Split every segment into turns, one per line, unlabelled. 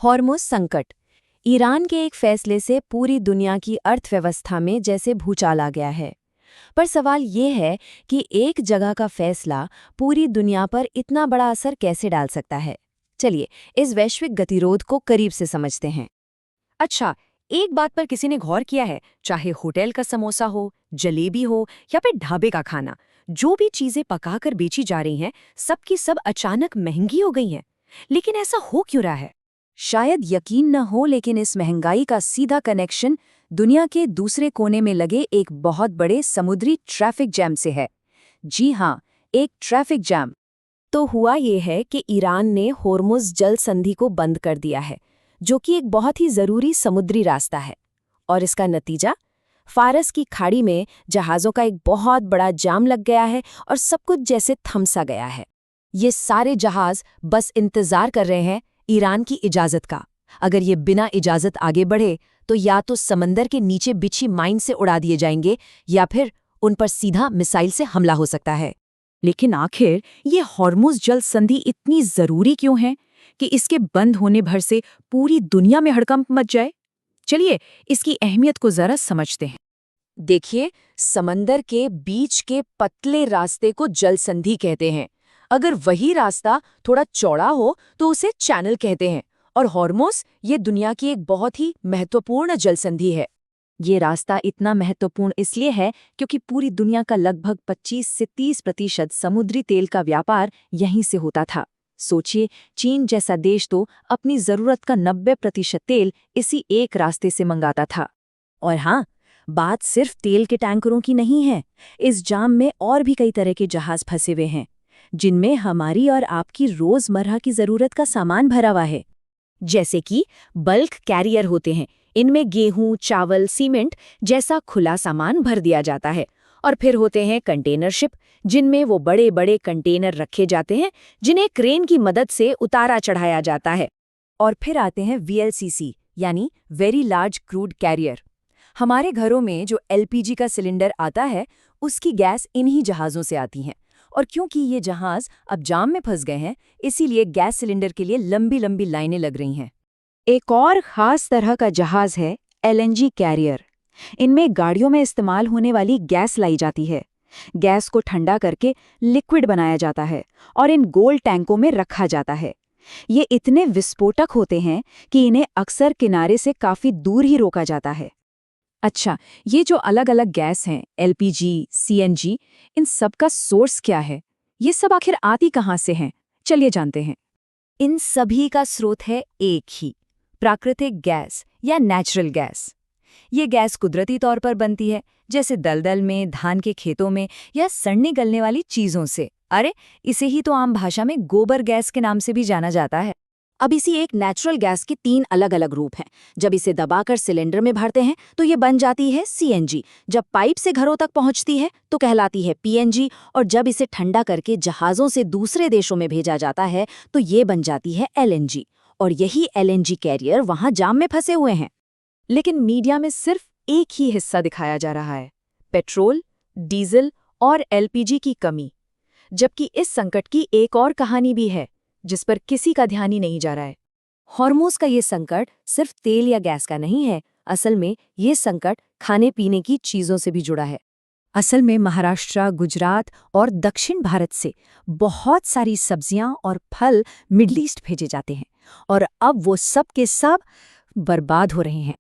Hormuz संकट। Iran के एक फैसले से पूरी दुनिया की अर्थव्यवस्था में जैसे भूचाल आ गया है। पर सवाल ये है कि एक जगह का फैसला पूरी दुनिया पर इतना बड़ा असर कैसे डाल सकता है। चलिए इस वैश्विक गतिरोध को करीब से समझते हैं।
अच्छा, एक बात पर किसी ने गौर किया है, चाहे होटल का समोसा हो, जलेबी हो या फिर ढाबे का खाना, जो भी चीजें पकाकर बेची जा रही हैं, सब की सब अचानक महंगी हो गई हैं। लेकिन ऐसा हो क्यों रहा है?
शायद यकीन न हो, लेकिन इस महंगाई का सीधा कनेक्शन दुनिया के दूसरे कोने में लगे एक बहुत बड़े समुद्री ट्रैफिक जैम से है। जी हाँ, एक ट्रैफिक जैम। तो हुआ ये है कि ईरान ने होर्मुज़ जल संधि को बंद कर दिया है, जो कि एक बहुत ही ज़रूरी समुद्री रास्ता है। और इसका नतीजा, फारस की खाड़ी में जहाज़ों का एक बहुत बड़ा जाम लग गया है और सब कुछ जैसे थम सा गया है। ये सारे जहाज़ बस इंतज़ार कर रहे हैं ईरान की इजाज़त का। अगर ये बिना इजाज़त आगे बढ़े तो या तो समंदर के नीचे बिछी माइन से उड़ा दिए जाएंगे या फिर उन पर सीधा मिसाइल से हमला हो सकता है।
लेकिन आखिर ये हॉर्मुज़ जल संधि इतनी जरूरी क्यों है कि इसके बंद होने भर से पूरी दुनिया में हड़कंप मच जाए? चलिए इसकी अहमियत को जरा समझते हैं।
देखिए, समंदर के बीच के पतले रास्ते को जल संधि कहते हैं। अगर वही रास्ता थोड़ा चौड़ा हो तो उसे चैनल कहते हैं। और हॉर्मुज़ ये दुनिया की एक बहुत ही महत्वपूर्ण जल संधि है।
ये रास्ता इतना महत्वपूर्ण इसलिए है क्योंकि पूरी दुनिया का लगभग 25 से 30% समुद्री तेल का व्यापार यहीं से होता था। सोचिए, चीन जैसा देश तो अपनी जरूरत का 90% तेल इसी एक रास्ते से मंगाता था।
और हाँ, बात सिर्फ तेल के टैंकरों की नहीं है। इस जाम में और भी कई तरह के जहाज फंसे हुए हैं, जिनमें हमारी और आपकी रोजमर्रा की जरूरत का सामान भरा हुआ है। जैसे कि बल्क कैरियर होते हैं, इनमें गेहूं, चावल, सीमेंट जैसा खुला सामान भर दिया जाता है। और फिर होते हैं कंटेनर शिप, जिनमें वो बड़े बड़े कंटेनर रखे जाते हैं जिन्हें क्रेन की मदद से उतारा चढ़ाया जाता है। और फिर आते हैं VLCC यानी वेरी लार्ज क्रूड कैरियर। हमारे घरों में जो LPG का सिलेंडर आता है, उसकी गैस इन्हीं जहाज़ों से आती है। और क्योंकि ये जहाज़ अब जाम में फंस गए हैं, इसीलिए गैस सिलेंडर के लिए लंबी लंबी लाइनें लग रही हैं।
एक और खास तरह का जहाज है LNG कैरियर। इनमें गाड़ियों में इस्तेमाल होने वाली गैस लाई जाती है। गैस को ठंडा करके लिक्विड बनाया जाता है और इन गोल टैंकों में रखा जाता है। ये इतने विस्फोटक होते हैं कि इन्हें अक्सर किनारे से काफी दूर ही रोका जाता है। अच्छा, ये जो अलग अलग गैस हैं, LPG, CNG, इन सब का सोर्स क्या है? ये सब आखिर आती कहाँ से हैं? चलिए जानते हैं।
इन सभी का स्रोत है एक ही, प्राकृतिक गैस या नेचुरल गैस। ये गैस कुदरती तौर पर बनती है, जैसे दलदल में, धान के खेतों में या सड़ने गलने वाली चीज़ों से। अरे, इसे ही तो आम भाषा में गोबर गैस के नाम से भी जाना जाता है। अब इसी एक नेचुरल गैस के 3 अलग अलग रूप हैं। जब इसे दबाकर सिलेंडर में भरते हैं तो ये बन जाती है CNG। जब पाइप से घरों तक पहुंचती है तो कहलाती है PNG। और जब इसे ठंडा करके जहाज़ों से दूसरे देशों में भेजा जाता है तो ये बन जाती है LNG। और यही LNG कैरियर वहां जाम में फंसे हुए हैं। लेकिन मीडिया में सिर्फ एक ही हिस्सा दिखाया जा रहा है, पेट्रोल, डीजल और LPG की कमी। जबकि इस संकट की एक और कहानी भी है, जिस पर किसी का ध्यान ही नहीं जा रहा है। हॉर्मुज़ का ये संकट सिर्फ तेल या गैस का नहीं है। असल में ये संकट खाने पीने की चीज़ों से भी जुड़ा है। असल में महाराष्ट्र, गुजरात और दक्षिण भारत से बहुत सारी सब्जियां और फल मिडल ईस्ट भेजे जाते हैं, और अब वो सब के सब बर्बाद हो रहे हैं।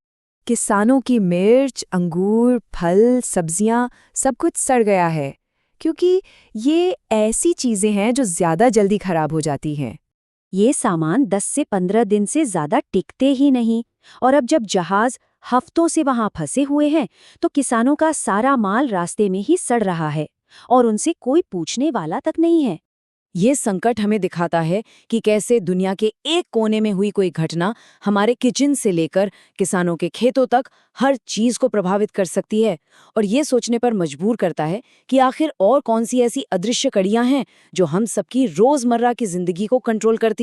किसानों की मिर्च, अंगूर, फल, सब्जियां सब कुछ सड़ गया है, क्योंकि ये ऐसी चीज़ें हैं जो ज़्यादा जल्दी खराब हो जाती हैं। ये सामान 10 से 15 दिन से ज़्यादा टिकते ही नहीं। और अब जब जहाज़ हफ्तों से वहाँ फंसे हुए हैं तो किसानों का सारा माल रास्ते में ही सड़ रहा है और उनसे कोई पूछने वाला तक नहीं है। ये संकट हमें दिखाता है कि कैसे दुनिया के एक कोने में हुई कोई घटना हमारे किचन से लेकर किसानों के खेतों तक हर चीज को प्रभावित कर सकती है। और ये सोचने पर मजबूर करता है कि आखिर और कौन सी ऐसी अदृश्य कड़ियां हैं जो हम सबकी रोजमर्रा की जिंदगी को कंट्रोल करती